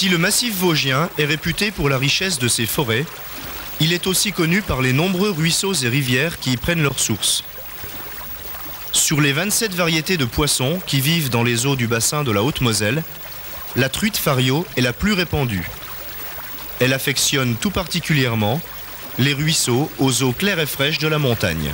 Si le massif vosgien est réputé pour la richesse de ses forêts, il est aussi connu par les nombreux ruisseaux et rivières qui y prennent leur source. Sur les 27 variétés de poissons qui vivent dans les eaux du bassin de la Haute-Moselle, la truite fario est la plus répandue. Elle affectionne tout particulièrement les ruisseaux aux eaux claires et fraîches de la montagne.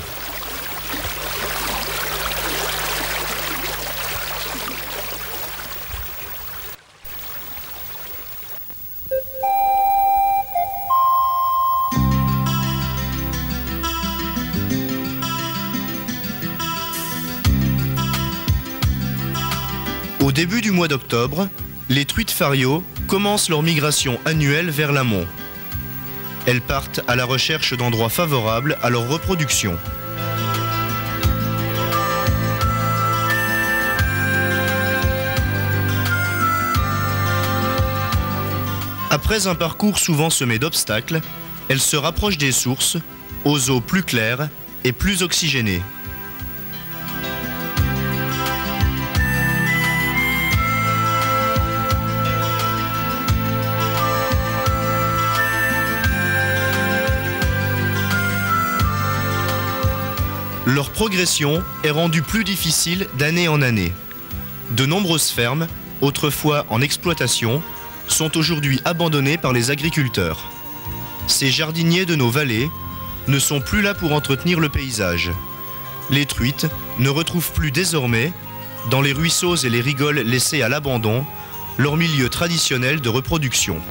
Au début du mois d'octobre, les truites fario commencent leur migration annuelle vers l'amont. Elles partent à la recherche d'endroits favorables à leur reproduction. Après un parcours souvent semé d'obstacles, elles se rapprochent des sources, aux eaux plus claires et plus oxygénées. Leur progression est rendue plus difficile d'année en année. De nombreuses fermes, autrefois en exploitation, sont aujourd'hui abandonnées par les agriculteurs. Ces jardiniers de nos vallées ne sont plus là pour entretenir le paysage. Les truites ne retrouvent plus désormais, dans les ruisseaux et les rigoles laissés à l'abandon, leur milieu traditionnel de reproduction.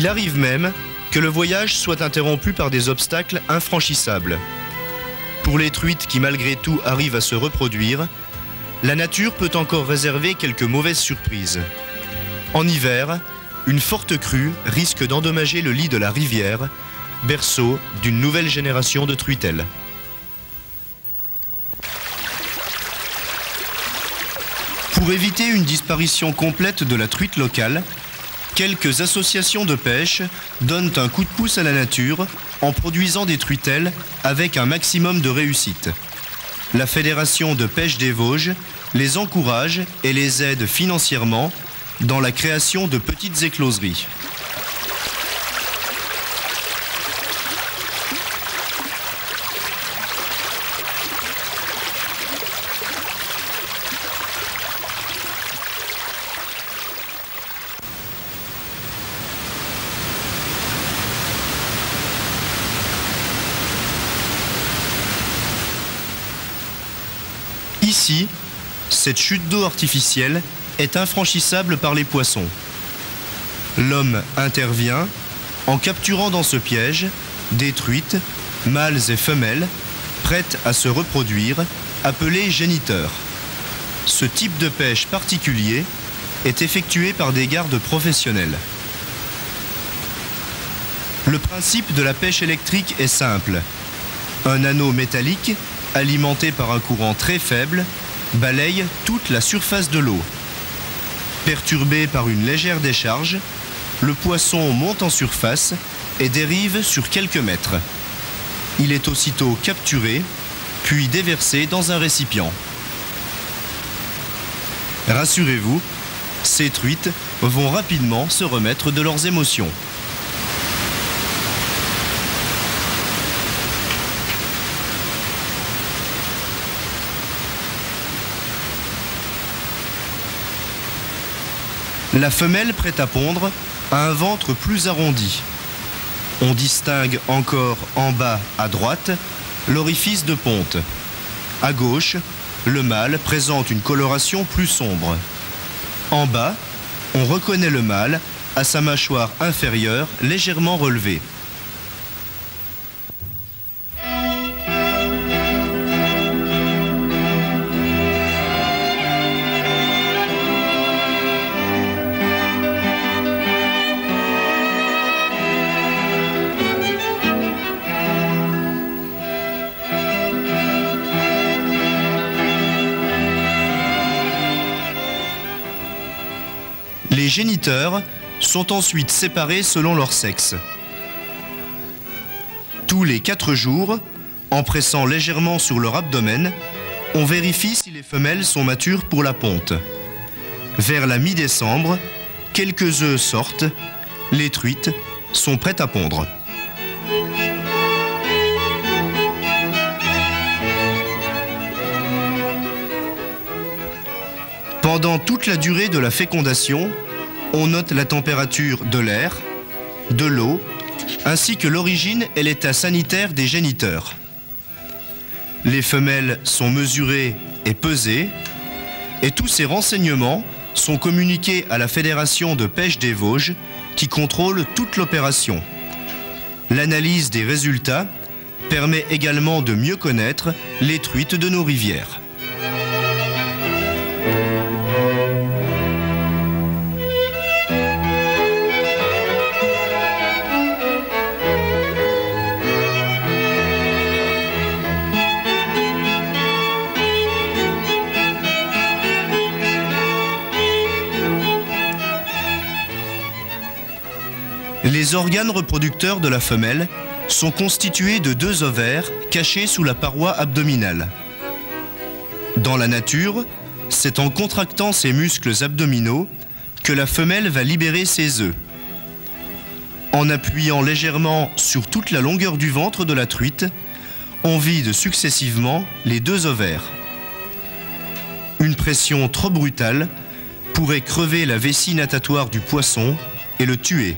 Il arrive même que le voyage soit interrompu par des obstacles infranchissables. Pour les truites qui malgré tout arrivent à se reproduire, la nature peut encore réserver quelques mauvaises surprises. En hiver, une forte crue risque d'endommager le lit de la rivière, berceau d'une nouvelle génération de truitelles. Pour éviter une disparition complète de la truite locale, quelques associations de pêche donnent un coup de pouce à la nature en produisant des truitelles avec un maximum de réussite. La Fédération de pêche des Vosges les encourage et les aide financièrement dans la création de petites écloseries. Ici, cette chute d'eau artificielle est infranchissable par les poissons. L'homme intervient en capturant dans ce piège des truites, mâles et femelles, prêtes à se reproduire, appelées géniteurs. Ce type de pêche particulier est effectué par des gardes professionnels. Le principe de la pêche électrique est simple. Un anneau métallique alimenté par un courant très faible, balaye toute la surface de l'eau. Perturbé par une légère décharge, le poisson monte en surface et dérive sur quelques mètres. Il est aussitôt capturé, puis déversé dans un récipient. Rassurez-vous, ces truites vont rapidement se remettre de leurs émotions. La femelle prête à pondre a un ventre plus arrondi. On distingue encore en bas à droite l'orifice de ponte. À gauche, le mâle présente une coloration plus sombre. En bas, on reconnaît le mâle à sa mâchoire inférieure légèrement relevée. Les géniteurs sont ensuite séparés selon leur sexe. Tous les 4 jours, en pressant légèrement sur leur abdomen, on vérifie si les femelles sont matures pour la ponte. Vers la mi-décembre, quelques œufs sortent, les truites sont prêtes à pondre. Pendant toute la durée de la fécondation, on note la température de l'air, de l'eau, ainsi que l'origine et l'état sanitaire des géniteurs. Les femelles sont mesurées et pesées, et tous ces renseignements sont communiqués à la Fédération de pêche des Vosges, qui contrôle toute l'opération. L'analyse des résultats permet également de mieux connaître les truites de nos rivières. Les organes reproducteurs de la femelle sont constitués de 2 ovaires cachés sous la paroi abdominale. Dans la nature, c'est en contractant ses muscles abdominaux que la femelle va libérer ses œufs. En appuyant légèrement sur toute la longueur du ventre de la truite, on vide successivement les 2 ovaires. Une pression trop brutale pourrait crever la vessie natatoire du poisson et le tuer.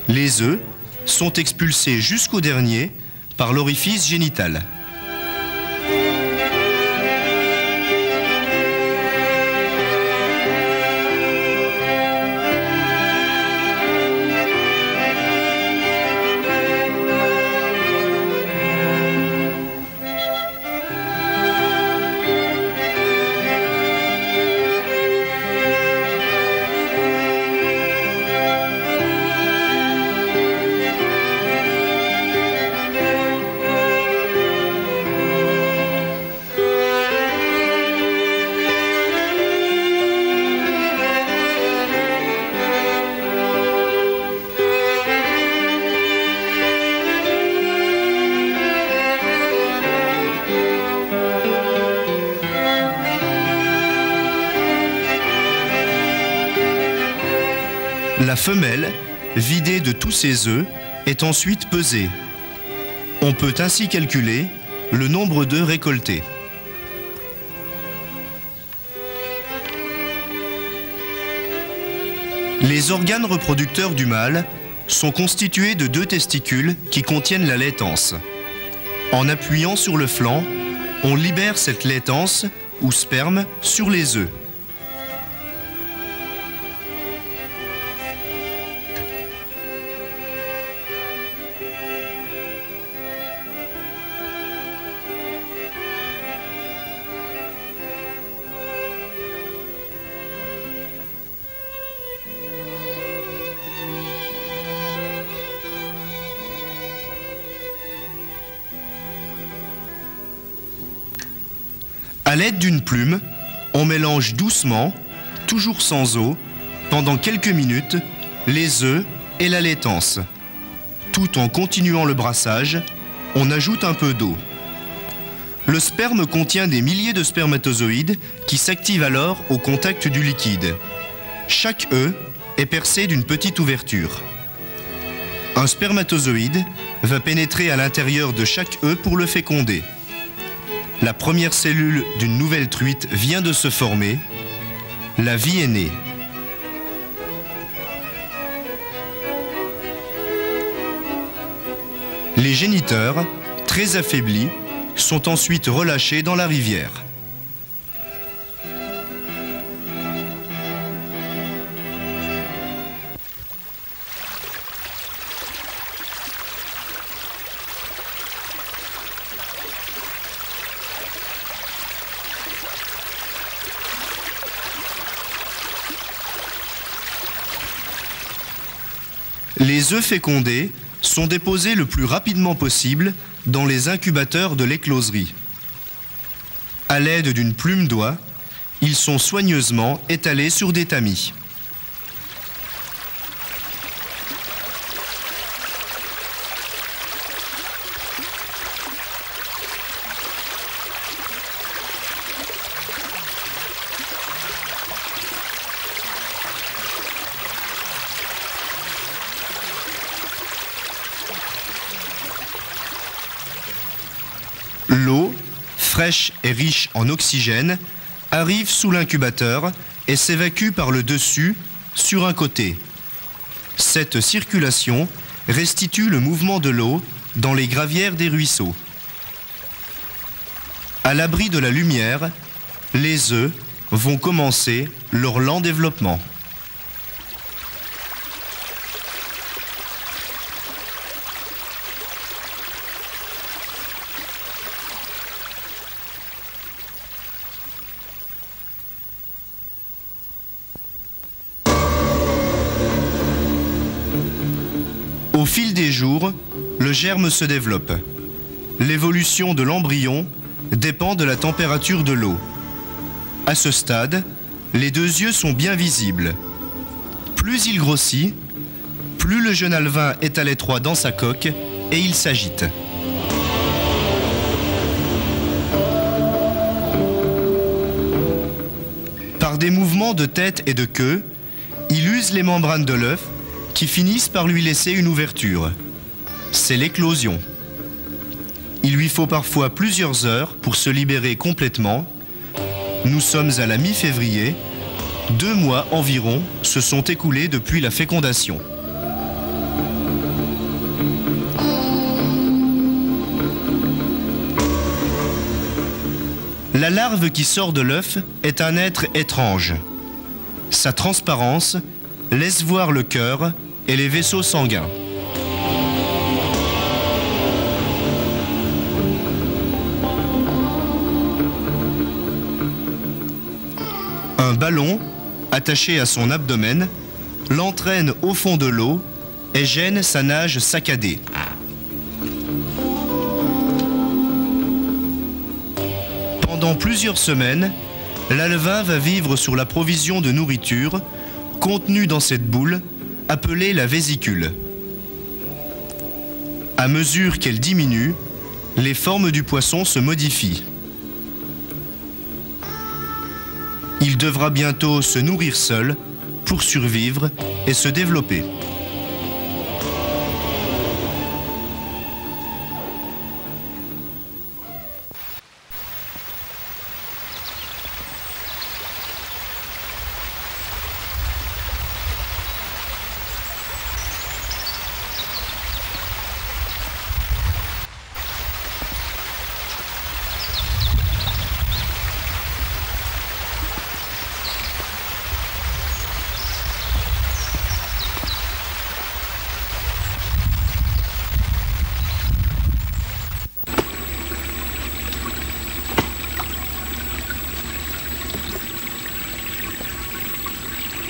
Les œufs sont expulsés jusqu'au dernier par l'orifice génital. La femelle, vidée de tous ses œufs, est ensuite pesée. On peut ainsi calculer le nombre d'œufs récoltés. Les organes reproducteurs du mâle sont constitués de 2 testicules qui contiennent la laitance. En appuyant sur le flanc, on libère cette laitance ou sperme sur les œufs. À l'aide d'une plume, on mélange doucement, toujours sans eau, pendant quelques minutes, les œufs et la laitance. Tout en continuant le brassage, on ajoute un peu d'eau. Le sperme contient des milliers de spermatozoïdes qui s'activent alors au contact du liquide. Chaque œuf est percé d'une petite ouverture. Un spermatozoïde va pénétrer à l'intérieur de chaque œuf pour le féconder. La première cellule d'une nouvelle truite vient de se former. La vie est née. Les géniteurs, très affaiblis, sont ensuite relâchés dans la rivière. Les œufs fécondés sont déposés le plus rapidement possible dans les incubateurs de l'écloserie. À l'aide d'une plume d'oie, Ils sont soigneusement étalés sur des tamis. L'eau, fraîche et riche en oxygène, arrive sous l'incubateur et s'évacue par le dessus, sur un côté. Cette circulation restitue le mouvement de l'eau dans les gravières des ruisseaux. À l'abri de la lumière, les œufs vont commencer leur lent développement. Au fil des jours, le germe se développe. L'évolution de l'embryon dépend de la température de l'eau. À ce stade, les deux yeux sont bien visibles. Plus il grossit, plus le jeune alevin est à l'étroit dans sa coque et il s'agite. Par des mouvements de tête et de queue, il use les membranes de l'œuf qui finissent par lui laisser une ouverture. C'est l'éclosion. Il lui faut parfois plusieurs heures pour se libérer complètement. Nous sommes à la mi-février. 2 mois environ se sont écoulés depuis la fécondation. La larve qui sort de l'œuf est un être étrange. Sa transparence laisse voir le cœur et les vaisseaux sanguins. Un ballon, attaché à son abdomen, l'entraîne au fond de l'eau et gêne sa nage saccadée. Pendant plusieurs semaines, l'alevin va vivre sur la provision de nourriture contenue dans cette boule appelée la vésicule. À mesure qu'elle diminue, les formes du poisson se modifient. Il devra bientôt se nourrir seul pour survivre et se développer.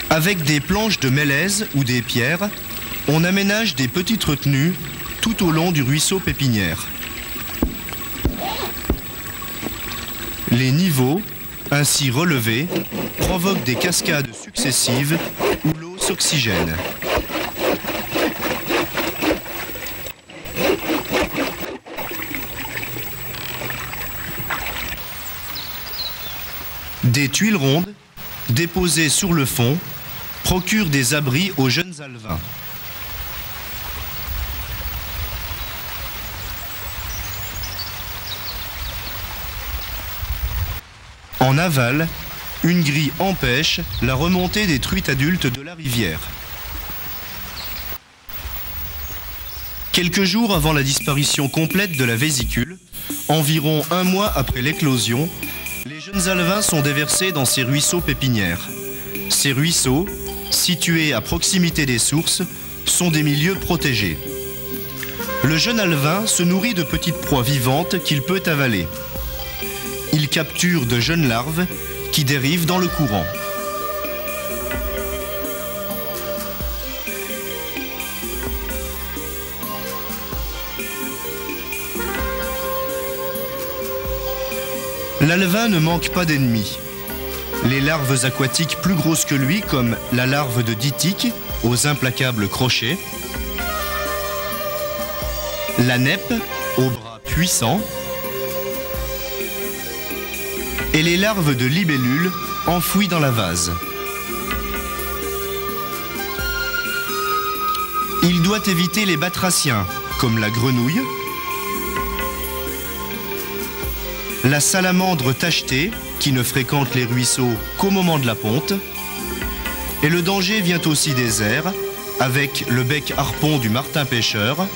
Avec des planches de mélèze ou des pierres, on aménage des petites retenues tout au long du ruisseau pépinière. Les niveaux, ainsi relevés, provoquent des cascades successives où l'eau s'oxygène. Des tuiles rondes, déposées sur le fond, procurent des abris aux jeunes alevins. En aval, une grille empêche la remontée des truites adultes de la rivière. Quelques jours avant la disparition complète de la vésicule, environ 1 mois après l'éclosion, les jeunes alevins sont déversés dans ces ruisseaux pépinières. Ces ruisseaux, situés à proximité des sources, sont des milieux protégés. Le jeune alevin se nourrit de petites proies vivantes qu'il peut avaler. Il capture de jeunes larves qui dérivent dans le courant. L'alevin ne manque pas d'ennemis. les larves aquatiques plus grosses que lui, comme la larve de Dytique, aux implacables crochets, la neppe, aux bras puissants, et les larves de libellules enfouies dans la vase. Il doit éviter les batraciens, comme la grenouille, la salamandre tachetée, qui ne fréquente les ruisseaux qu'au moment de la ponte, et le danger vient aussi des airs, avec le bec harpon du martin pêcheur,